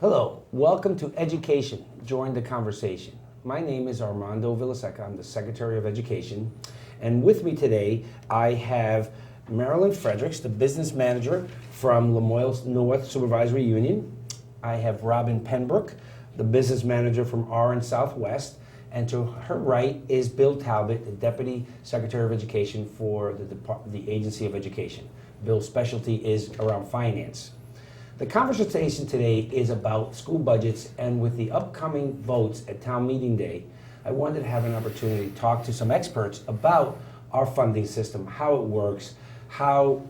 Hello, welcome to Education. Join the conversation. My name is Armando Villaseca. I'm the Secretary of Education. And with me today, I have Marilyn Fredericks, the business manager from Lamoille North Supervisory Union. I have Robin Penbrook, the business manager from Orange Southwest. And to her right is Bill Talbot, the Deputy Secretary of Education for the Agency of Education. Bill's specialty is around finance. The conversation today is about school budgets, and with the upcoming votes at town meeting day, I wanted to have an opportunity to talk to some experts about our funding system, how it works, how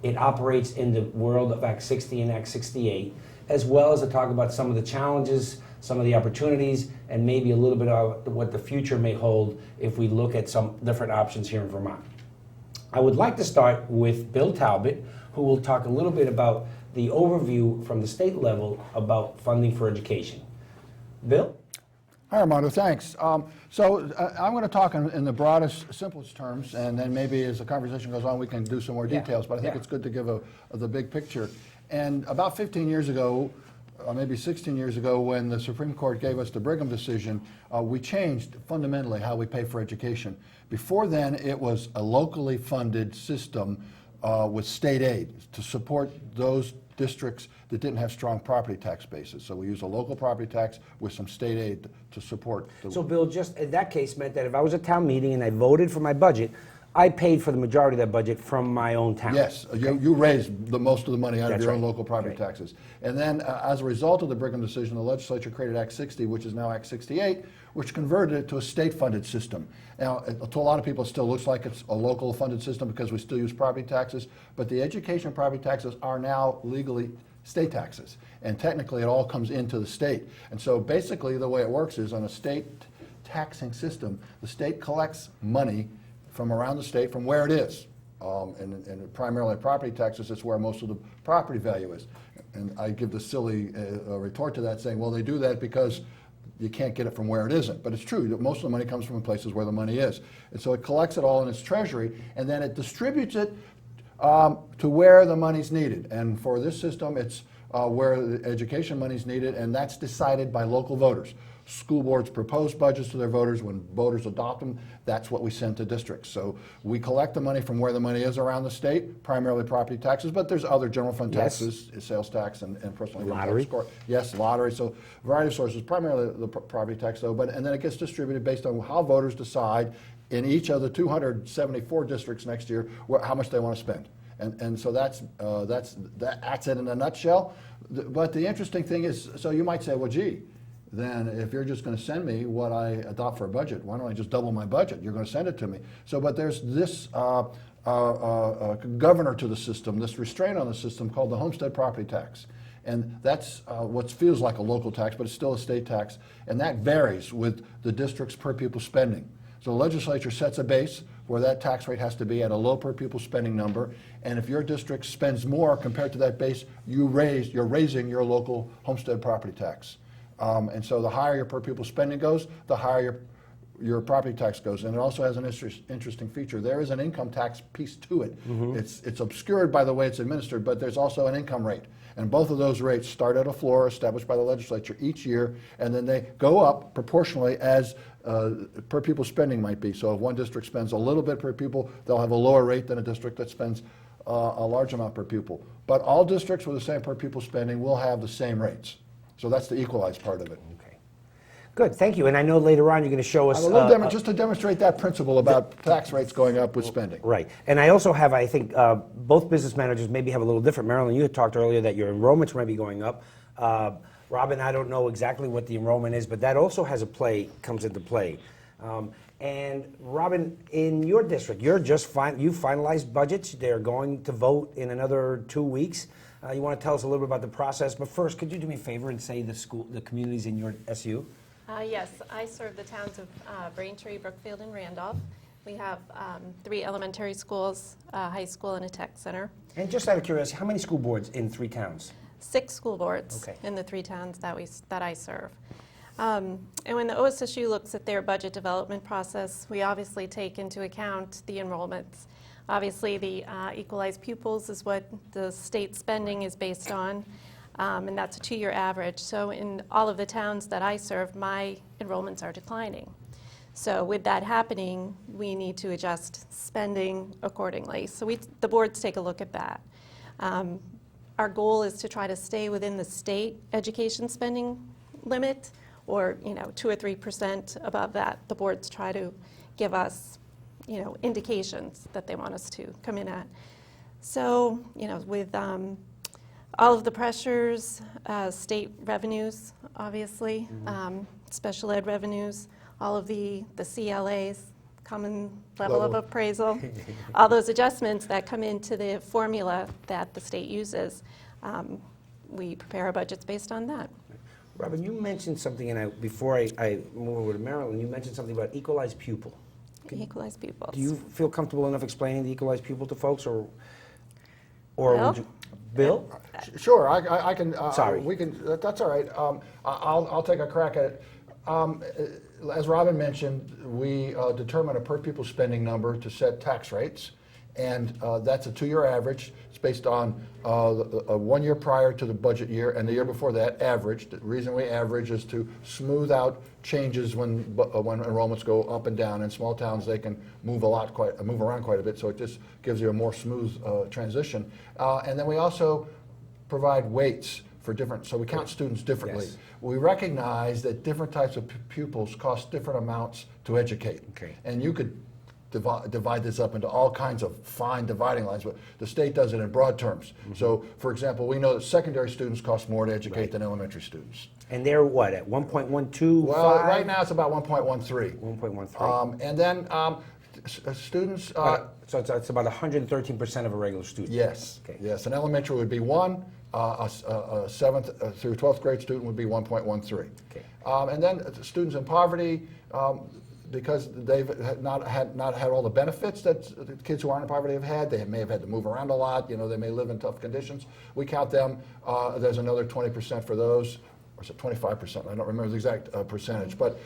it operates in the world of Act 60 and Act 68, as well as to talk about some of the challenges, some of the opportunities, and maybe a little bit of what the future may hold if we look at some different options here in Vermont. I would like to start with Bill Talbot, who will talk a little bit about the overview from the state level about funding for education. Bill? Hi, Armando, thanks. I'm going to talk in the broadest, simplest terms, and then maybe as the conversation goes on, we can do some more details, but I think it's good to give the big picture. And about 15 years ago, maybe 16 years ago, when the Supreme Court gave us the Brigham decision, we changed fundamentally how we pay for education. Before then, it was a locally funded system with state aid to support those districts that didn't have strong property tax bases. So we use a local property tax with some state aid to support. So Bill, just in that case meant that if I was at town meeting and I voted for my budget, I paid for the majority of that budget from my own town. Yes, okay. you raised most of the money out of your own right. local property taxes. And then as a result of the Brigham decision, the legislature created Act 60, which is now Act 68, which converted it to a state-funded system. Now, to a lot of people, it still looks like it's a local funded system because we still use property taxes, but the education property taxes are now legally state taxes. And technically, it all comes into the state. And so basically, the way it works is on a state taxing system, the state collects money from around the state, from where it is. And primarily property taxes is where most of the property value is. And I give the silly retort to that saying, well, they do that because you can't get it from where it isn't. But it's true that most of the money comes from places where the money is. And so it collects it all in its treasury, and then it distributes it to where the money's needed. And for this system, it's where the education money's needed, and that's decided by local voters. School boards propose budgets to their voters. When voters adopt them, that's what we send to districts. So we collect the money from where the money is around the state, primarily property taxes, but there's other general fund taxes, sales tax, and personal income lottery. tax. Yes, lottery. So a variety of sources, primarily the property tax, though. And then it gets distributed based on how voters decide in each of the 274 districts next year how much they want to spend. And so that's it in a nutshell. But the interesting thing is, so you might say, well, gee, then if you're just going to send me what I adopt for a budget, why don't I just double my budget? You're going to send it to me. So, but there's this governor to the system, this restraint on the system called the homestead property tax. And that's what feels like a local tax, but it's still a state tax. And that varies with the district's per pupil spending. So the legislature sets a base where that tax rate has to be at a low per pupil spending number. And if your district spends more compared to that base, you're raising your local homestead property tax. And so the higher your per pupil spending goes, the higher your property tax goes. And it also has an interesting feature. There is an income tax piece to it. Mm-hmm. It's obscured by the way it's administered, but there's also an income rate. And both of those rates start at a floor established by the legislature each year, and then they go up proportionally as per pupil spending might be. So if one district spends a little bit per pupil, they'll have a lower rate than a district that spends a large amount per pupil. But all districts with the same per pupil spending will have the same rates. So that's the equalized part of it. Okay. Good, thank you. And I know later on you're going to show us... just to demonstrate that principle about tax rates going up with spending. Right. And I also have, I think, both business managers maybe have a little different. Marilyn, you had talked earlier that your enrollments might be going up. Robin, I don't know exactly what the enrollment is, but that also comes into play. And Robin, in your district, you finalized budgets. They're going to vote in another 2 weeks. You want to tell us a little bit about the process, but first, could you do me a favor and say the communities in your SU? Yes, I serve the towns of Braintree, Brookfield, and Randolph. We have 3 elementary schools, a high school, and a tech center. And just out of curiosity, how many school boards in 3 towns? 6 school boards in the 3 towns that I serve. And when the OSSU looks at their budget development process, we obviously take into account the enrollments. Obviously, the equalized pupils is what the state spending is based on. And that's a 2-year average. So in all of the towns that I serve, my enrollments are declining. So with that happening, we need to adjust spending accordingly. So the boards take a look at that. Our goal is to try to stay within the state education spending limit, or 2 or 3% above that. The boards try to give us indications that they want us to come in at. So with all of the pressures, state revenues, obviously, special ed revenues, all of the CLAs, common level of appraisal, all those adjustments that come into the formula that the state uses, we prepare our budgets based on that. Robin, you mentioned something, and before I move over to Marilyn, you mentioned something about equalized pupil. Equalized pupils. Do you feel comfortable enough explaining the equalized pupil to folks, or Bill? would you, Bill? Sure, I can. Sorry. We can. That's all right. I'll take a crack at it. As Robin mentioned, we determine a per pupil spending number to set tax rates, and that's a 2-year average. It's based on 1 year prior to the budget year and the year before that, average. The reason we average is to smooth out changes when enrollments go up and down. In small towns, they can move around quite a bit, so it just gives you a more smooth transition. And then we also provide weights for different, so we count students differently. Yes. We recognize that different types of pupils cost different amounts to educate. Okay. And you could divide this up into all kinds of fine dividing lines, but the state does it in broad terms. So, for example, we know that secondary students cost more to educate than elementary students. And they're what, at 1.125? Well, right now it's about 1.13. 1.13. And then students. So it's about 113% of a regular student. Yes. Okay. Yes. An elementary would be 1. A 7th through 12th grade student would be 1.13. Okay. And then students in poverty, because they've not had all the benefits that the kids who aren't in poverty have had. They may have had to move around a lot. They may live in tough conditions. We count them. There's another 20% for those, or is it 25%? I don't remember the exact percentage. But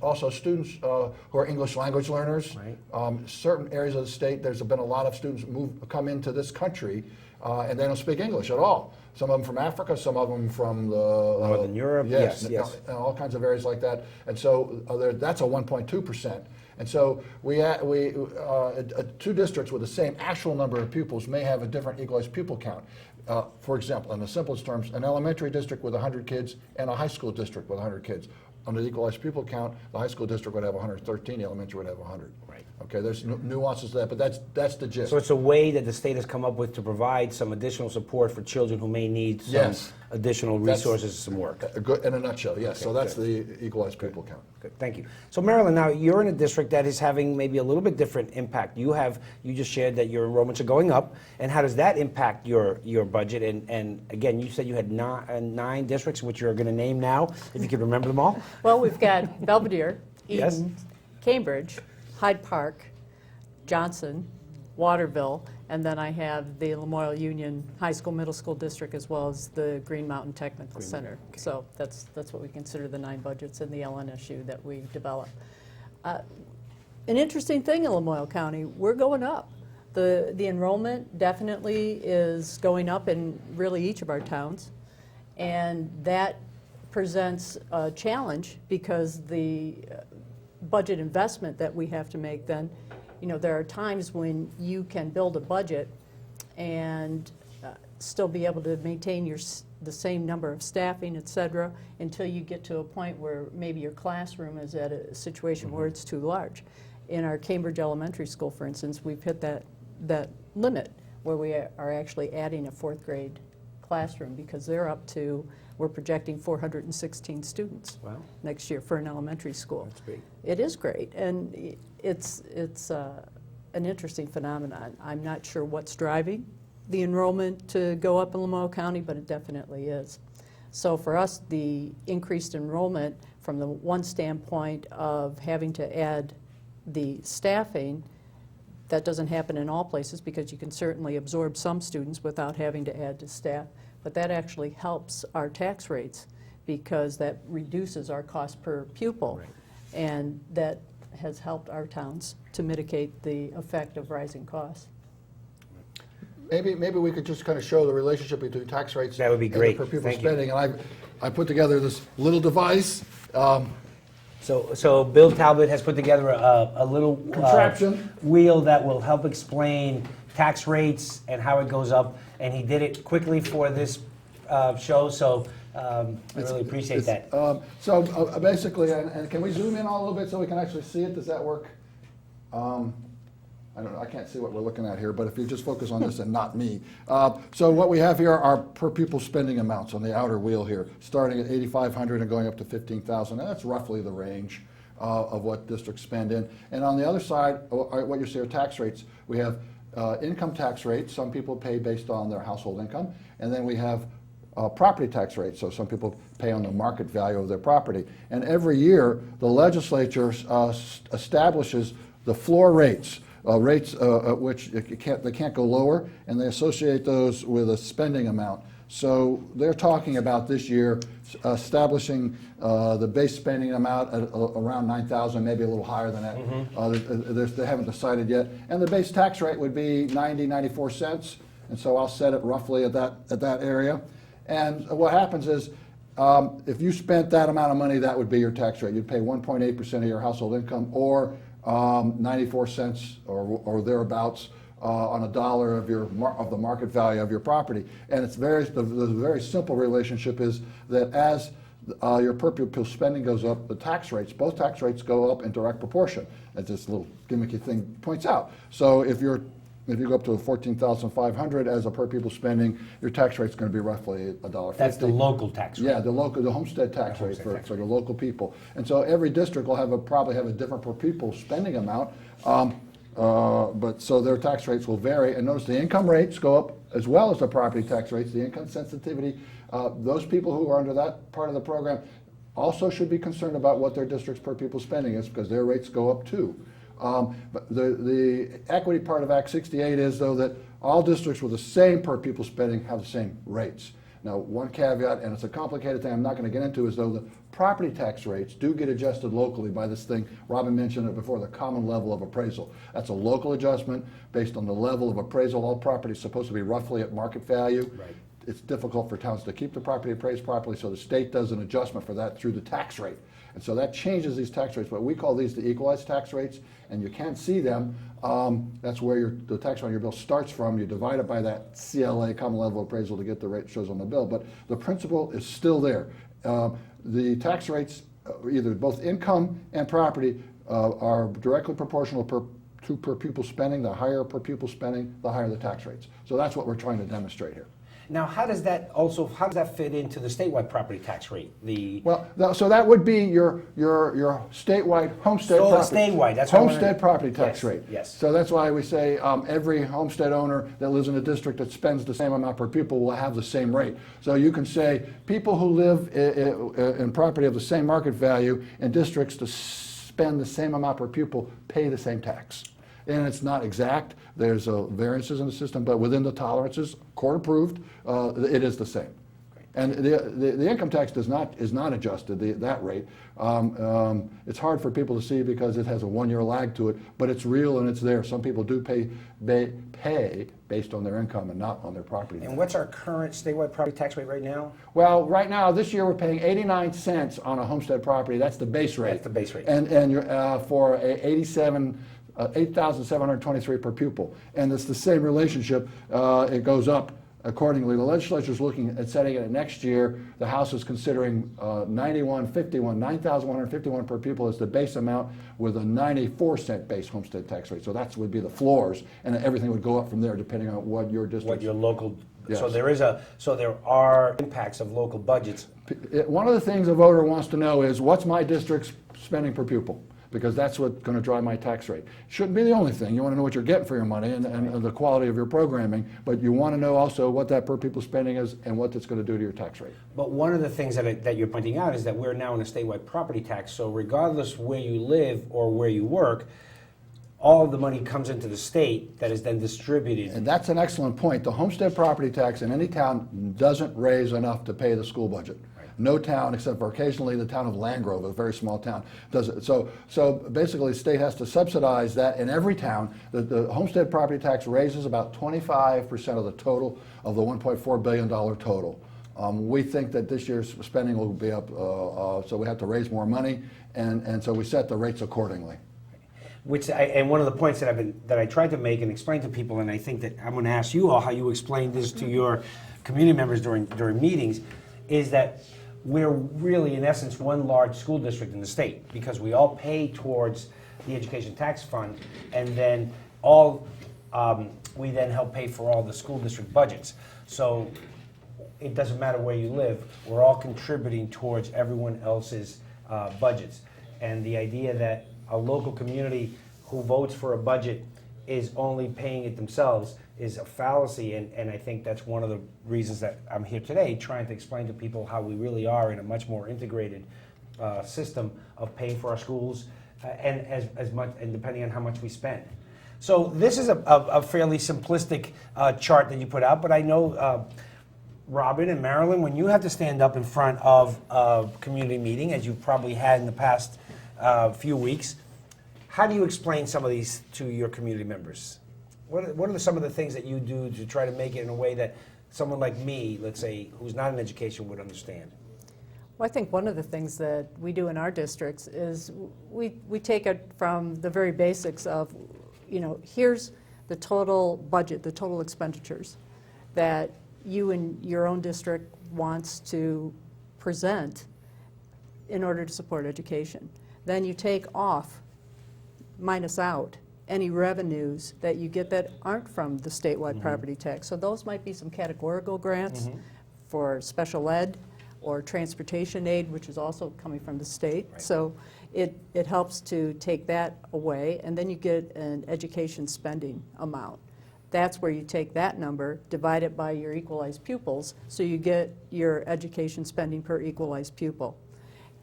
also students who are English language learners. Right. Certain areas of the state, there's been a lot of students come into this country, and they don't speak English at all. Some of them from Africa, some of them from the Northern Europe, yes. all kinds of areas like that. And so that's a 1.2%. And so two districts with the same actual number of pupils may have a different equalized pupil count. For example, in the simplest terms, an elementary district with 100 kids and a high school district with 100 kids. Under the equalized pupil count, the high school district would have 113, the elementary would have 100. Right. Okay, there's nuances to that, but that's the gist. So it's a way that the state has come up with to provide some additional support for children who may need some additional resources, some work. Good, in a nutshell, yes. Okay, so that's good. the equalized pupil count. Good, thank you. So Marilyn, now you're in a district that is having maybe a little bit different impact. You just shared that your enrollments are going up, and how does that impact your budget? And again, you said you had 9 districts, which you're going to name now, if you could remember them all. Well, we've got Belvedere, Eden, Yes. Cambridge, Hyde Park, Johnson, Waterville, and then I have the Lamoille Union High School, Middle School District, as well as the Green Mountain Technical Center. Okay. So that's what we consider the 9 budgets in the LNSU that we develop. An interesting thing in Lamoille County, we're going up. The enrollment definitely is going up in really each of our towns, and that presents a challenge because the budget investment that we have to make then, there are times when you can build a budget and still be able to maintain the same number of staffing, et cetera, until you get to a point where maybe your classroom is at a situation where it's too large. In our Cambridge Elementary School, for instance, we've hit that limit where we are actually adding a 4th grade classroom because we're projecting 416 students next year for an elementary school. That's great. It is great, and it's an interesting phenomenon. I'm not sure what's driving the enrollment to go up in Lamoille County, but it definitely is. So for us, the increased enrollment from the one standpoint of having to add the staffing, that doesn't happen in all places because you can certainly absorb some students without having to add to staff, but that actually helps our tax rates because that reduces our cost per pupil. Right. And that has helped our towns to mitigate the effect of rising costs. maybe we could just kind of show the relationship between tax rates. That would be and the great. per pupil Thank you. spending. And I put together this little device. So Bill Talbot has put together a little Contraption. wheel that will help explain tax rates and how it goes up, and he did it quickly for this show, so I really appreciate that. Basically, and can we zoom in a little bit so we can actually see it? Does that work? I don't know, I can't see what we're looking at here, but if you just focus on this and not me. So what we have here are per pupil spending amounts on the outer wheel here, starting at $8,500 and going up to $15,000. And that's roughly the range of what districts spend in. And on the other side, what you see are tax rates. We have income tax rates. Some people pay based on their household income. And then we have property tax rates. So some people pay on the market value of their property. And every year, the legislature establishes the floor rates. Rates at which they can't go lower, and they associate those with a spending amount. So they're talking about this year establishing the base spending amount at around $9,000, maybe a little higher than that. They haven't decided yet. And the base tax rate would be 94 cents, and so I'll set it roughly at that area. And what happens is, if you spent that amount of money, that would be your tax rate. You'd pay 1.8% of your household income, or 94 cents or thereabouts on a dollar of the market value of your property. And it's the very simple relationship is that as your per pupil spending goes up, the tax rates, both tax rates go up in direct proportion, as this little gimmicky thing points out. So if you go up to $14,500 as a per pupil spending, your tax rate's going to be roughly $1.50. That's the local tax rate. Yeah, the homestead tax rate for the local people. And so every district will probably have a different per pupil spending amount, but so their tax rates will vary. And notice the income rates go up as well as the property tax rates. The income sensitivity, those people who are under that part of the program also should be concerned about what their district's per pupil spending is, because their rates go up too. But the equity part of Act 68 is, though, that all districts with the same per pupil spending have the same rates. Now, one caveat, and it's a complicated thing I'm not going to get into, is though the property tax rates do get adjusted locally by this thing. Robin mentioned it before, the common level of appraisal. That's a local adjustment based on the level of appraisal. All property is supposed to be roughly at market value. Right. It's difficult for towns to keep the property appraised properly, so the state does an adjustment for that through the tax rate. And so that changes these tax rates, but we call these the equalized tax rates, and you can't see them. That's where the tax rate on your bill starts from. You divide it by that CLA, common level appraisal, to get the rate shows on the bill. But the principle is still there. The tax rates, either both income and property, are directly proportional to per pupil spending. The higher per pupil spending, the higher the tax rates. So that's what we're trying to demonstrate here. Now, how does that fit into the statewide property tax rate? So that would be your statewide homestead property. Statewide, that's homestead property tax yes, rate. Yes. So that's why we say every homestead owner that lives in a district that spends the same amount per pupil will have the same rate. So you can say people who live in property of the same market value in districts to spend the same amount per pupil pay the same tax. And it's not exact. There's variances in the system, but within the tolerances, court approved, it is the same. And the income tax is not adjusted, that rate. It's hard for people to see because it has a one-year lag to it, but it's real and it's there. Some people do pay based on their income and not on their property. And what's our current statewide property tax rate right now? Well, right now, this year, we're paying 89 cents on a homestead property. That's the base rate. That's the base rate. And you're, for 8,723 per pupil. And it's the same relationship. It goes up accordingly. The legislature is looking at setting it next year. The House is considering 9,151 per pupil as the base amount with a 94-cent base homestead tax rate. So that would be the floors, and everything would go up from there depending on what your district. What your local. Yes. So there are impacts of local budgets. One of the things a voter wants to know is, what's my district's spending per pupil? Because that's what's going to drive my tax rate. Shouldn't be the only thing. You want to know what you're getting for your money and the quality of your programming, but you want to know also what that per pupil spending is and what it's going to do to your tax rate. But one of the things that you're pointing out is that we're now in a statewide property tax, so regardless where you live or where you work, all of the money comes into the state that is then distributed. And that's an excellent point. The homestead property tax in any town doesn't raise enough to pay the school budget. No town, except for occasionally the town of Landgrove, a very small town, does it. So basically, the state has to subsidize that in every town. The homestead property tax raises about 25% of the total of the $1.4 billion total. We think that this year's spending will be up, so we have to raise more money, and so we set the rates accordingly. And one of the points that I tried to make and explain to people, and I think that I'm going to ask you all how you explain this to your community members during meetings, is that we're really, in essence, one large school district in the state, because we all pay towards the education tax fund, and then we then help pay for all the school district budgets. So it doesn't matter where you live, we're all contributing towards everyone else's budgets. And the idea that a local community who votes for a budget is only paying it themselves is a fallacy, and I think that's one of the reasons that I'm here today, trying to explain to people how we really are in a much more integrated system of paying for our schools, and as much, and depending on how much we spend. So this is a fairly simplistic chart that you put out, but I know Robin and Marilyn, when you have to stand up in front of a community meeting, as you've probably had in the past few weeks, how do you explain some of these to your community members? What are some of the things that you do to try to make it in a way that someone like me, let's say, who's not in education, would understand? Well, I think one of the things that we do in our districts is we take it from the very basics of, here's the total budget, the total expenditures that you and your own district wants to present in order to support education. Then you take off, minus out, any revenues that you get that aren't from the statewide property tax. So those might be some categorical grants for special ed or transportation aid, which is also coming from the state. Right. So it helps to take that away, and then you get an education spending amount. That's where you take that number, divide it by your equalized pupils, so you get your education spending per equalized pupil.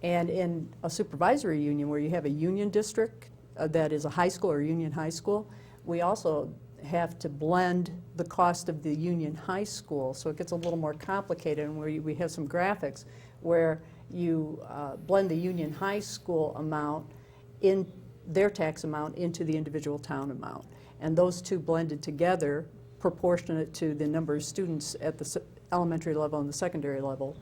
And in a supervisory union where you have a union district that is a high school or union high school, we also have to blend the cost of the union high school, so it gets a little more complicated, and where we have some graphics where you blend the union high school amount in their tax amount into the individual town amount. And those two blended together, proportionate to the number of students at the elementary level and the secondary level,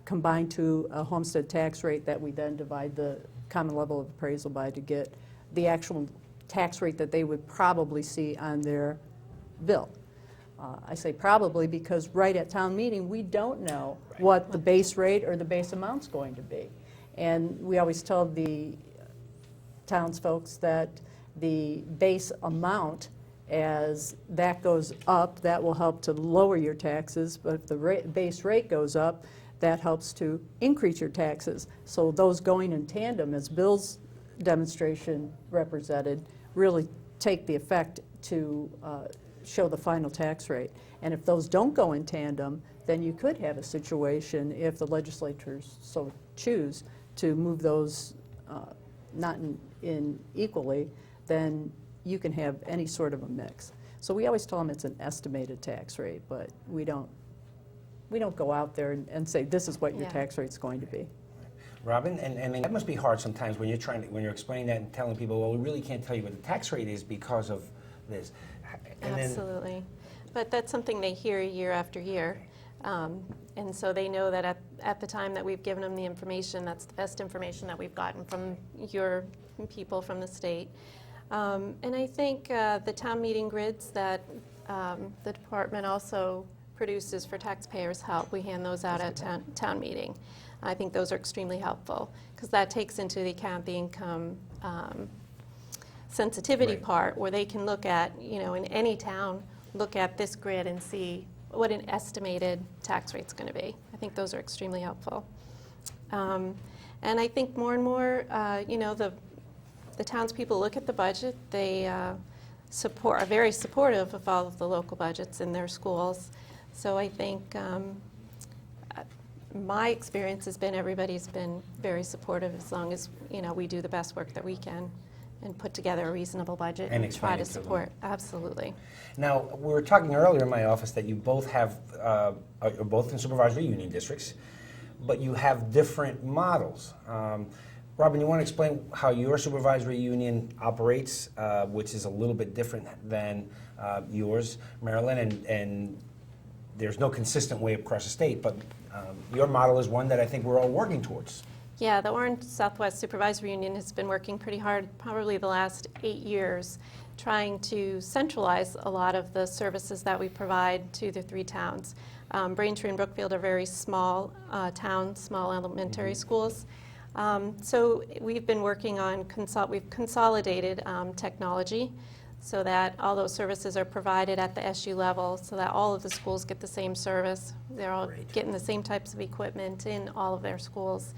combined to a homestead tax rate that we then divide the common level of appraisal by to get the actual tax rate that they would probably see on their bill. I say probably because right at town meeting, we don't know what the base rate or the base amount's going to be. And we always tell the townsfolk that the base amount, as that goes up, that will help to lower your taxes, but if the base rate goes up, that helps to increase your taxes. So those going in tandem, as Bill's demonstration represented, really take the effect to show the final tax rate. And if those don't go in tandem, then you could have a situation, if the legislatures so choose, to move those not in equally, then you can have any sort of a mix. So we always tell them it's an estimated tax rate, but we don't go out there and say this is what your tax rate's going to be. Robin, and that must be hard sometimes when you're explaining that and telling people, well, we really can't tell you what the tax rate is because of this. And Absolutely. But that's something they hear year after year. And so they know that at the time that we've given them the information, that's the best information that we've gotten from your people from the state. And I think the town meeting grids that the department also produces for taxpayers help. We hand those out at town meeting. I think those are extremely helpful because that takes into account the income sensitivity part, where they can look at, in any town, look at this grid and see what an estimated tax rate's going to be. I think those are extremely helpful. And I think more and more, the townspeople look at the budget. They are very supportive of all of the local budgets in their schools. So I think my experience has been everybody's been very supportive as long as we do the best work that we can and put together a reasonable budget and try to support. Absolutely. Now, we were talking earlier in my office that you both have, are both in supervisory union districts. but you have different models. Robin, you want to explain how your supervisory union operates, which is a little bit different than yours, Marilyn, and there's no consistent way across the state, but your model is one that I think we're all working towards. Yeah, the Orange Southwest Supervisory Union has been working pretty hard, probably the last 8 years, trying to centralize a lot of the services that we provide to the 3 towns. Braintree and Brookfield are very small towns, small elementary schools. So we've been working on, we've consolidated technology so that all those services are provided at the SU level so that all of the schools get the same service. They're all getting the same types of equipment in all of their schools.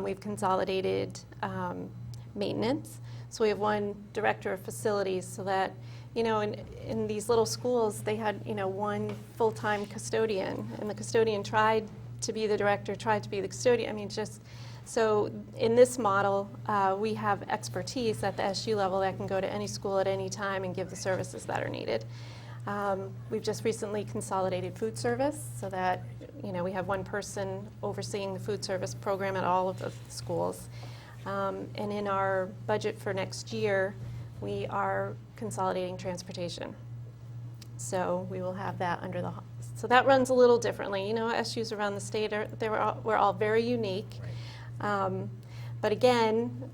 We've consolidated maintenance. So we have one director of facilities so that, in these little schools, they had, one full-time custodian, and the custodian tried to be the director, tried to be the custodian. So in this model, we have expertise at the SU level that can go to any school at any time and give the services that are needed. We've just recently consolidated food service so that, we have one person overseeing the food service program at all of the schools. And in our budget for next year, we are consolidating transportation. So we will have that under so that runs a little differently. SUs around the state, we're all very unique. But again,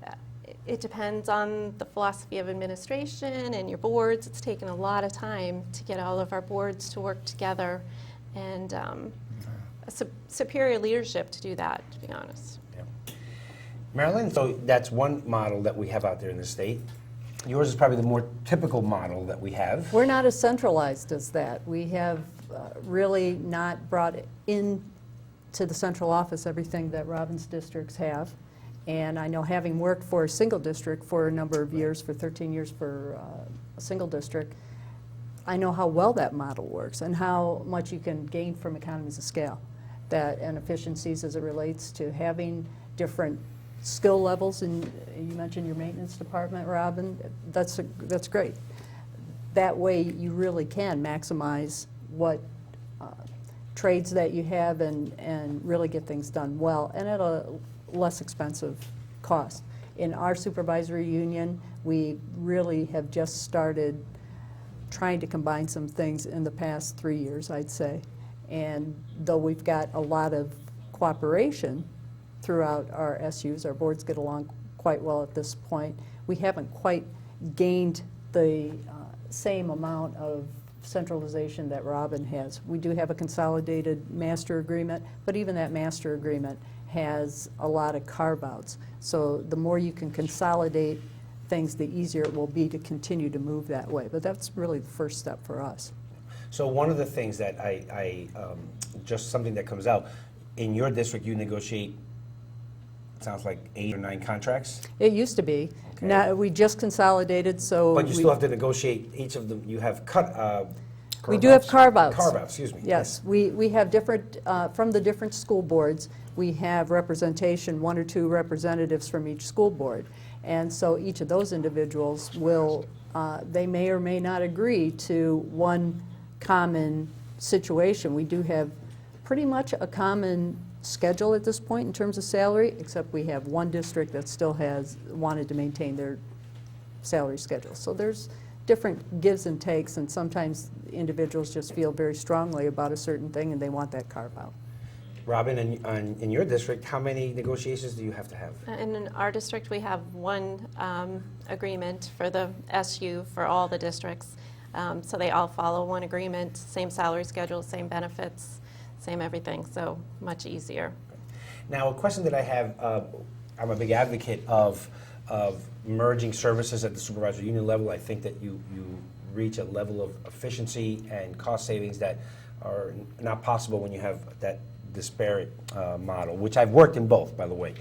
it depends on the philosophy of administration and your boards. It's taken a lot of time to get all of our boards to work together and superior leadership to do that, to be honest. Yeah. Marilyn, so that's one model that we have out there in the state. Yours is probably the more typical model that we have. We're not as centralized as that. We have really not brought in to the central office everything that Robin's districts have. And I know, having worked for a single district for a number of years, for 13 years for a single district, I know how well that model works and how much you can gain from economies of scale and efficiencies as it relates to having different skill levels. And you mentioned your maintenance department, Robin. That's great. That way you really can maximize what trades that you have and really get things done well and at a less expensive cost. In our supervisory union, we really have just started trying to combine some things in the past 3 years, I'd say. And though we've got a lot of cooperation throughout our SUs, our boards get along quite well at this point, we haven't quite gained the same amount of centralization that Robin has. We do have a consolidated master agreement, but even that master agreement has a lot of carve-outs. So the more you can consolidate things, the easier it will be to continue to move that way. But that's really the first step for us. So one of the things that just something that comes out, in your district you negotiate, it sounds like 8 or 9 contracts? It used to be. Okay. Now, we just consolidated, so But you still have to negotiate each of them. You have we do have carve-outs. Carve-outs, excuse me. Yes, we have different, from the different school boards, we have representation, 1 or 2 representatives from each school board. And so each of those individuals will, they may or may not agree to one common situation. We do have pretty much a common schedule at this point in terms of salary, except we have one district that still has wanted to maintain their salary schedule. So there's different gives and takes, and sometimes individuals just feel very strongly about a certain thing and they want that carve out. Robin, in your district, how many negotiations do you have to have? In our district, we have one agreement for the SU for all the districts. So they all follow one agreement, same salary schedule, same benefits, same everything, so much easier. Now, a question that I have, I'm a big advocate of merging services at the supervisory union level. I think that you reach a level of efficiency and cost savings that are not possible when you have that disparate model, which I've worked in both, by the way.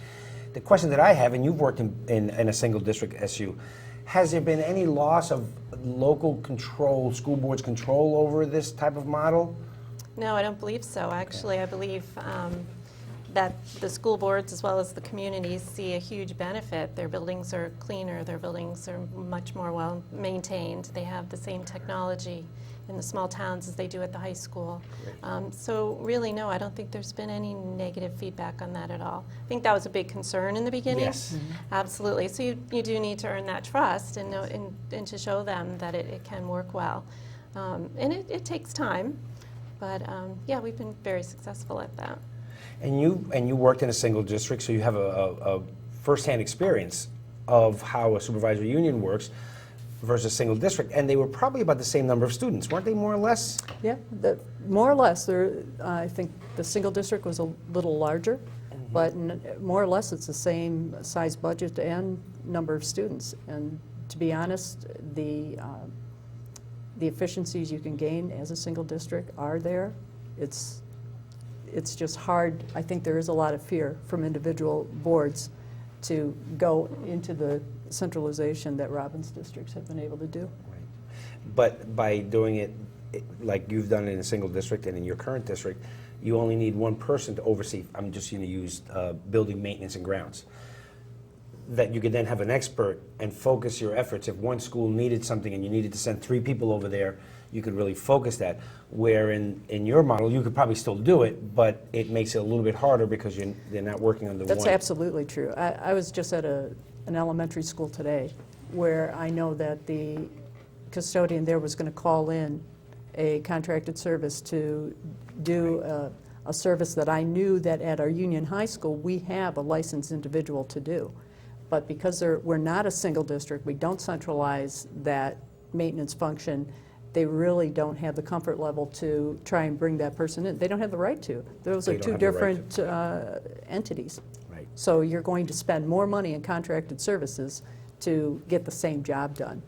The question that I have, and you've worked in a single district SU, has there been any loss of local control, school board's control over this type of model? No, I don't believe so. Actually, I believe that the school boards as well as the communities see a huge benefit. Their buildings are cleaner, their buildings are much more well maintained, they have the same technology in the small towns as they do at the high school. So really, no, I don't think there's been any negative feedback on that at all. I think that was a big concern in the beginning. Yes. Absolutely. So you do need to earn that trust and know, and to show them that it can work well. And it takes time, but yeah, we've been very successful at that. And you worked in a single district, so you have a firsthand experience of how a supervisory union works versus single district. And they were probably about the same number of students, weren't they, more or less? Yeah, more or less. I think the single district was a little larger, but more or less it's the same size budget and number of students. And to be honest, the efficiencies you can gain as a single district are there. It's just hard. I think there is a lot of fear from individual boards to go into the centralization that Robbins districts have been able to do. Right. But by doing it like you've done it in a single district and in your current district, you only need one person to oversee, I'm just going to use building maintenance and grounds. That you could then have an expert and focus your efforts. If one school needed something and you needed to send 3 people over there, you could really focus that. Where in your model, you could probably still do it, but it makes it a little bit harder because they're not working under one. That's absolutely true. I was just at an elementary school today where I know that the custodian there was going to call in a contracted service to do a service that I knew that at our Union High School we have a licensed individual to do. But because we're not a single district, we don't centralize that maintenance function, they really don't have the comfort level to try and bring that person in. They don't have the right to. Those They are don't two have the right different entities. Right. So you're going to spend more money in contracted services to get the same job done.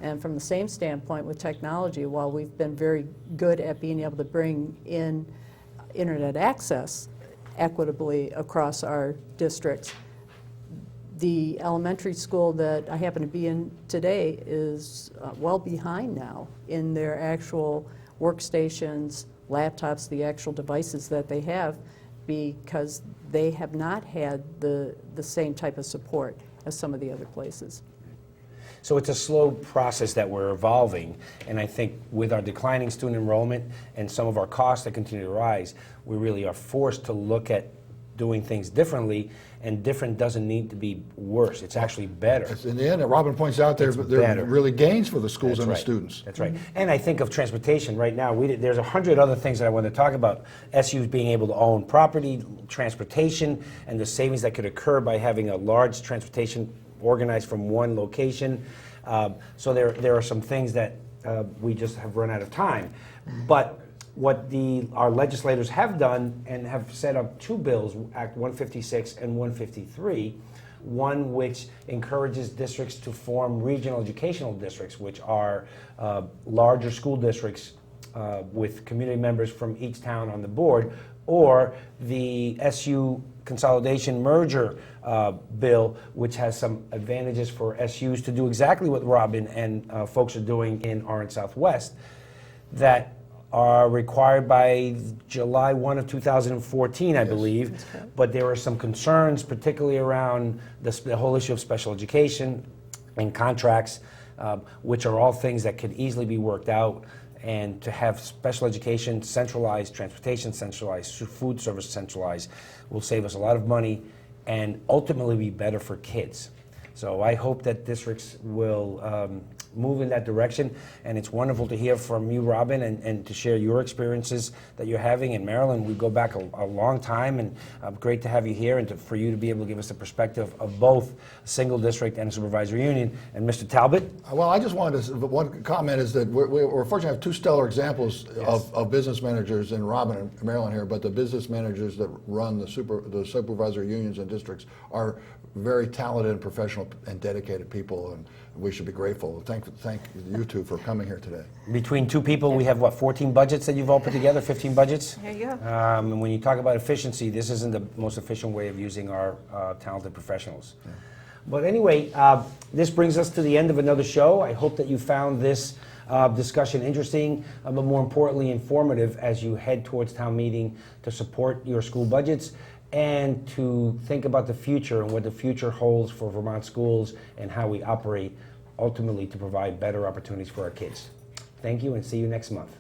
And from the same standpoint with technology, while we've been very good at being able to bring in internet access equitably across our districts, the elementary school that I happen to be in today is well behind now in their actual workstations, laptops, the actual devices that they have, because they have not had the same type of support as some of the other places. So it's a slow process that we're evolving, and I think with our declining student enrollment and some of our costs that continue to rise, we really are forced to look at doing things differently, and different doesn't need to be worse. It's actually better. In the end, Robin points out there better. are really gains for the schools That's and right. the students. That's right. And I think of transportation right now. There's 100 other things that I want to talk about. SU's being able to own property, transportation, and the savings that could occur by having a large transportation organized from one location. So there are some things that we just have run out of time. But what our legislators have done and have set up 2 bills, Act 156 and 153, one which encourages districts to form regional educational districts, which are larger school districts with community members from each town on the board, or the SU consolidation merger bill, which has some advantages for SUs to do exactly what Robin and folks are doing in Orange Southwest, that are required by July 1 of 2014, I believe. But there are some concerns, particularly around the whole issue of special education and contracts, which are all things that could easily be worked out. And to have special education centralized, transportation centralized, food service centralized will save us a lot of money and ultimately be better for kids. So I hope that districts will move in that direction, and it's wonderful to hear from you, Robin, and to share your experiences that you're having in Maryland. We go back a long time, and great to have you here, and for you to be able to give us a perspective of both a single district and a supervisory union. And Mr. Talbot? Well, I just wanted to, one comment is that we're fortunate to have 2 stellar examples of business managers in Robin and Maryland here, but the business managers that run the supervisory unions and districts are very talented and professional and dedicated people, and we should be grateful. Thank you 2 for coming here today. Between 2 people, we have, 14 budgets that you've all put together, 15 budgets? There you go. And when you talk about efficiency, this isn't the most efficient way of using our talented professionals. Yeah. But anyway, this brings us to the end of another show. I hope that you found this discussion interesting, but more importantly, informative as you head towards town meeting to support your school budgets and to think about the future and what the future holds for Vermont schools and how we operate ultimately to provide better opportunities for our kids. Thank you and see you next month.